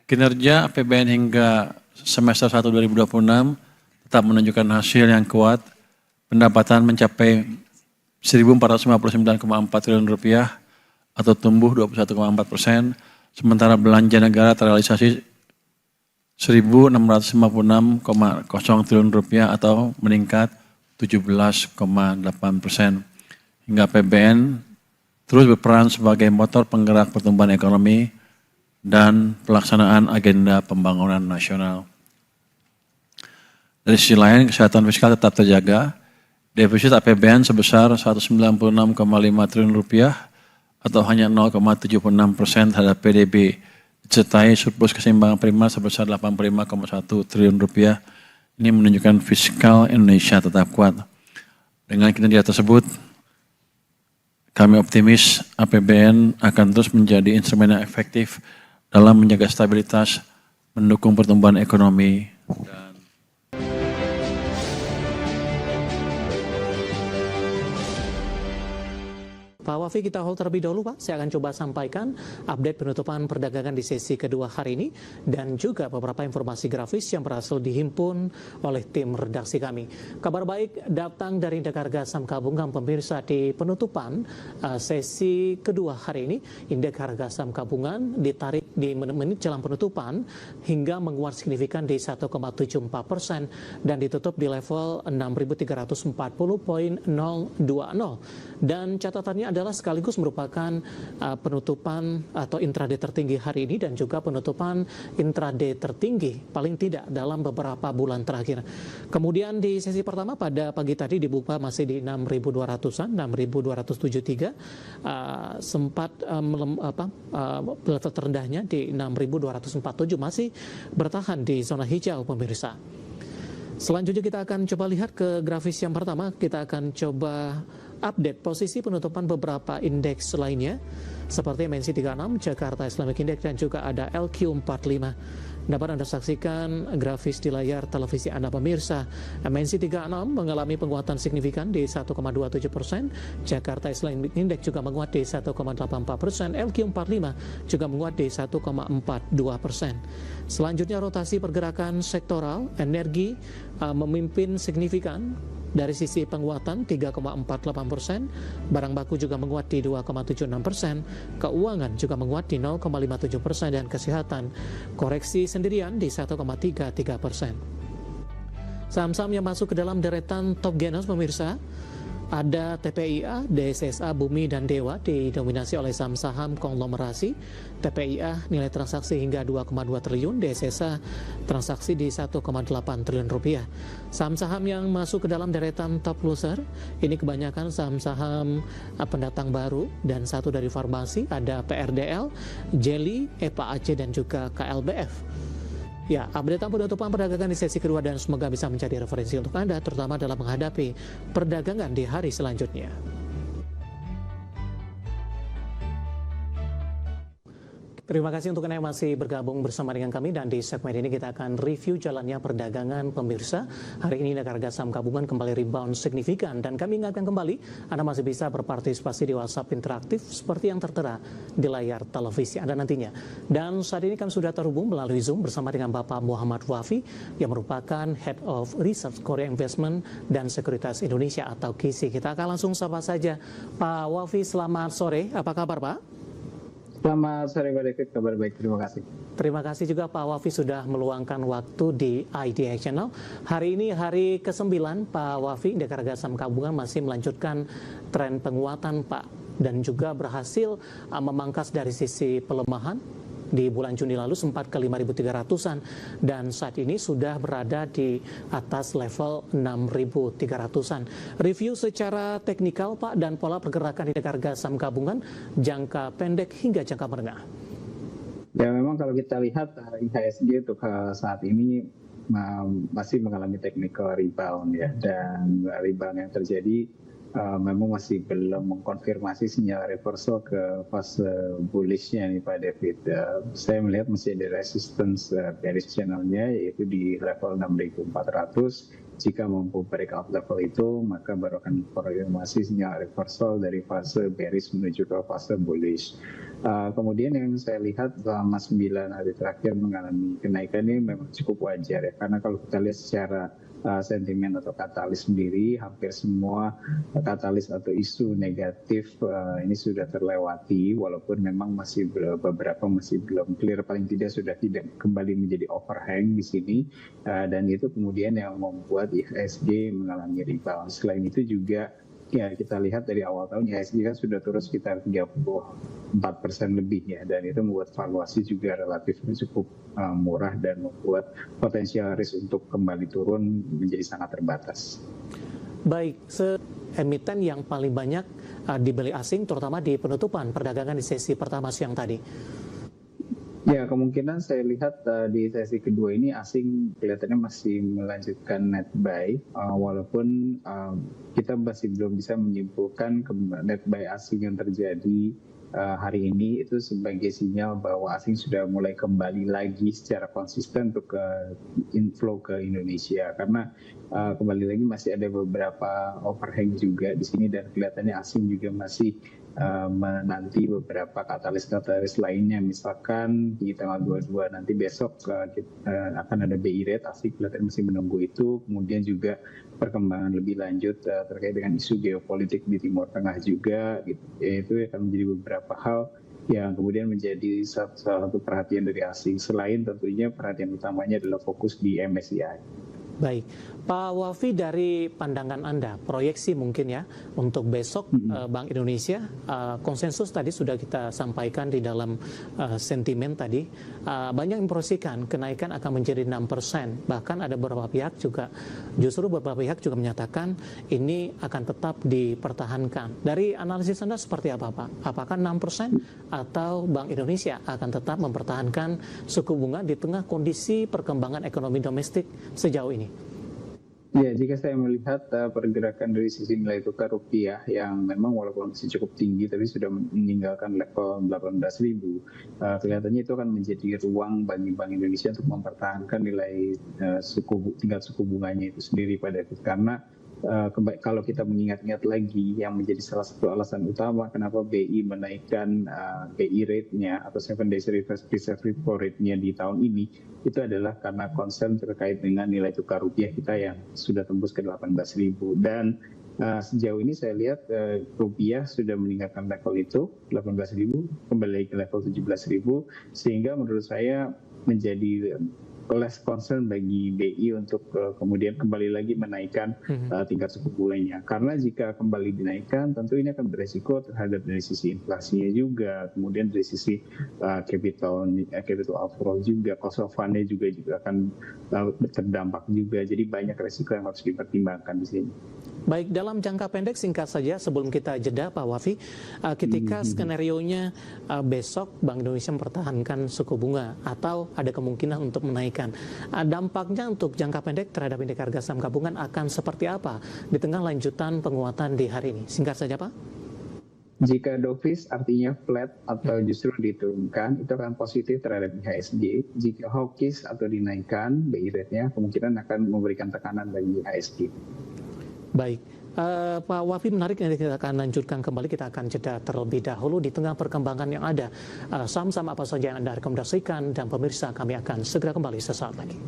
Kinerja APBN hingga semester 1 2026 tetap menunjukkan hasil yang kuat. Pendapatan mencapai 1.459,4 triliun rupiah atau tumbuh 21,4%, sementara belanja negara terrealisasi 1.656,0 triliun rupiah atau meningkat 17,8%. Hingga APBN terus berperan sebagai motor penggerak pertumbuhan ekonomi dan pelaksanaan agenda pembangunan nasional. Dari sisi lain, kesehatan fiskal tetap terjaga. Defisit APBN sebesar 196,5 triliun rupiah atau hanya 0,76% terhadap PDB, disertai surplus keseimbangan primer sebesar 85,1 triliun rupiah. Ini menunjukkan fiskal Indonesia tetap kuat. Dengan kinerja tersebut, kami optimis APBN akan terus menjadi instrumen yang efektif dalam menjaga stabilitas, mendukung pertumbuhan ekonomi, dan Pak Wafi, kita hold terlebih dahulu Pak. Saya akan coba sampaikan update penutupan perdagangan di sesi kedua hari ini dan juga beberapa informasi grafis yang berhasil dihimpun oleh tim redaksi kami. Kabar baik datang dari indeks harga saham gabungan pemirsa di penutupan sesi kedua hari ini. Indeks harga saham gabungan ditarik di menit jelang penutupan hingga menguat signifikan di 1,74% dan ditutup di level 6.340,020. Dan catatannya adalah sekaligus merupakan penutupan atau intraday tertinggi hari ini dan juga penutupan intraday tertinggi paling tidak dalam beberapa bulan terakhir. Kemudian di sesi pertama pada pagi tadi dibuka masih di 6.200-an, 6.273, sempat level terendahnya di 6.247, masih bertahan di zona hijau pemirsa. Selanjutnya kita akan coba lihat ke grafis yang pertama. Kita akan coba update posisi penutupan beberapa indeks lainnya seperti MNC 36, Jakarta Islamic Index, dan juga ada LQ45. Dapat Anda saksikan grafis di layar televisi Anda pemirsa. MNC 36 mengalami penguatan signifikan di 1,27%, Jakarta Islamic Index juga menguat di 1,84%, LQ45 juga menguat di 1,42%. Selanjutnya rotasi pergerakan sektoral, energi memimpin signifikan dari sisi penguatan 3,48%, barang baku juga menguat di 2,76%, keuangan juga menguat di 0,57%, dan kesehatan koreksi sendirian di 1,33%. Saham-saham yang masuk ke dalam deretan top gainers pemirsa, ada TPIA, DSSA, Bumi, dan Dewa didominasi oleh saham-saham konglomerasi. TPIA nilai transaksi hingga 2,2 triliun, DSSA transaksi di 1,8 triliun rupiah. Saham-saham yang masuk ke dalam deretan top loser, ini kebanyakan saham-saham pendatang baru dan satu dari farmasi, ada PRDL, Jelly, EPA Aceh, dan juga KLBF. Ya, update penutupan perdagangan di sesi kedua dan semoga bisa menjadi referensi untuk Anda, terutama dalam menghadapi perdagangan di hari selanjutnya. Terima kasih untuk Anda yang masih bergabung bersama dengan kami, dan di segmen ini kita akan review jalannya perdagangan pemirsa. Hari ini harga saham gabungan kembali rebound signifikan, dan kami ingatkan kembali Anda masih bisa berpartisipasi di WhatsApp interaktif seperti yang tertera di layar televisi Anda nantinya. Dan saat ini kami sudah terhubung melalui Zoom bersama dengan Bapak Muhammad Wafi yang merupakan Head of Research Korea Investment dan Sekuritas Indonesia atau KISI. Kita akan langsung sapa saja Pak Wafi. Selamat sore, apa kabar Pak? Selamat sore Pak David, kabar baik, terima kasih. Terima kasih juga Pak Wafi sudah meluangkan waktu di IDX Channel. Hari ini hari ke-9 Pak Wafi, indeks harga saham gabungan masih melanjutkan tren penguatan Pak, dan juga berhasil memangkas dari sisi pelemahan. Di bulan Juni lalu sempat ke 5.300-an dan saat ini sudah berada di atas level 6.300-an. Review secara teknikal Pak dan pola pergerakan indeks harga saham gabungan jangka pendek hingga jangka menengah. Ya, memang kalau kita lihat IHSG untuk saat ini masih mengalami technical rebound ya, dan rebound yang terjadi memang masih belum mengkonfirmasi sinyal reversal ke fase bullishnya nih Pak David. Saya melihat masih ada resistance bearish channelnya, yaitu di level 6.400. Jika mampu breakout level itu, maka baru akan konfirmasi sinyal reversal dari fase bearish menuju ke fase bullish. Kemudian yang saya lihat selama 9 hari terakhir mengalami kenaikan ini memang cukup wajar ya, karena kalau kita lihat secara sentimen atau katalis sendiri, hampir semua katalis atau isu negatif ini sudah terlewati, walaupun memang masih beberapa masih belum clear, paling tidak sudah tidak kembali menjadi overhang di sini, dan itu kemudian yang membuat IHSG mengalami rebound. Selain itu juga ya kita lihat dari awal tahun IHSG kan sudah turun sekitar 34% lebih ya, dan itu membuat valuasi juga relatif cukup murah dan membuat potensial risk untuk kembali turun menjadi sangat terbatas. Baik, emiten yang paling banyak dibeli asing terutama di penutupan perdagangan di sesi pertama siang tadi. Ya, kemungkinan saya lihat di sesi kedua ini asing kelihatannya masih melanjutkan net buy, walaupun kita masih belum bisa menyimpulkan net buy asing yang terjadi hari ini itu sebagai sinyal bahwa asing sudah mulai kembali lagi secara konsisten untuk inflow ke Indonesia, karena kembali lagi masih ada beberapa overhang juga di sini, dan kelihatannya asing juga masih menanti beberapa katalis-katalis lainnya. Misalkan di tanggal 22 nanti besok akan ada BI rate, asing kelihatan masih menunggu itu. Kemudian juga perkembangan lebih lanjut terkait dengan isu geopolitik di Timur Tengah juga, gitu. Itu akan menjadi beberapa hal yang kemudian menjadi salah satu perhatian dari asing, selain tentunya perhatian utamanya adalah fokus di MSCI. Baik, Pak Wafi, dari pandangan Anda, proyeksi mungkin ya untuk besok Bank Indonesia, konsensus tadi sudah kita sampaikan di dalam sentimen tadi, banyak yang memproyeksikan kenaikan akan menjadi 6%, bahkan ada beberapa pihak juga, justru beberapa pihak juga menyatakan ini akan tetap dipertahankan. Dari analisis Anda seperti apa, Pak? Apakah 6% atau Bank Indonesia akan tetap mempertahankan suku bunga di tengah kondisi perkembangan ekonomi domestik sejauh ini? Ya, jika saya melihat pergerakan dari sisi nilai tukar rupiah yang memang walaupun masih cukup tinggi tapi sudah meninggalkan level 18.000, kelihatannya itu akan menjadi ruang bagi Bank Indonesia untuk mempertahankan nilai tingkat suku bunganya itu sendiri pada itu. Karena kalau kita mengingat-ingat lagi, yang menjadi salah satu alasan utama kenapa BI menaikkan BI rate-nya atau 7 days reverse repo rate-nya di tahun ini, itu adalah karena concern terkait dengan nilai tukar rupiah kita yang sudah tembus ke 18.000. Dan sejauh ini saya lihat rupiah sudah meninggalkan level itu 18.000, kembali ke level 17.000, sehingga menurut saya menjadi less concern bagi BI untuk kemudian kembali lagi menaikkan tingkat suku bunganya. Karena jika kembali dinaikkan, tentu ini akan beresiko terhadap dari sisi inflasinya juga, kemudian dari sisi capital outflow juga, cost of fund-nya juga akan terdampak juga. Jadi banyak resiko yang harus dipertimbangkan di sini. Baik, dalam jangka pendek singkat saja sebelum kita jeda Pak Wafi, ketika skenario-nya besok Bank Indonesia mempertahankan suku bunga atau ada kemungkinan untuk menaikkan, dampaknya untuk jangka pendek terhadap indeks harga saham gabungan akan seperti apa di tengah lanjutan penguatan di hari ini? Singkat saja Pak. Jika dovish artinya flat atau justru diturunkan, itu akan positif terhadap IHSG. Jika hawkish atau dinaikkan BI rate-nya, kemungkinan akan memberikan tekanan bagi IHSG. Baik, Pak Wafi, menarik, nanti kita akan lanjutkan kembali, kita akan jeda terlebih dahulu di tengah perkembangan yang ada. Saham-saham apa saja yang Anda rekomendasikan, dan pemirsa kami akan segera kembali sesaat lagi.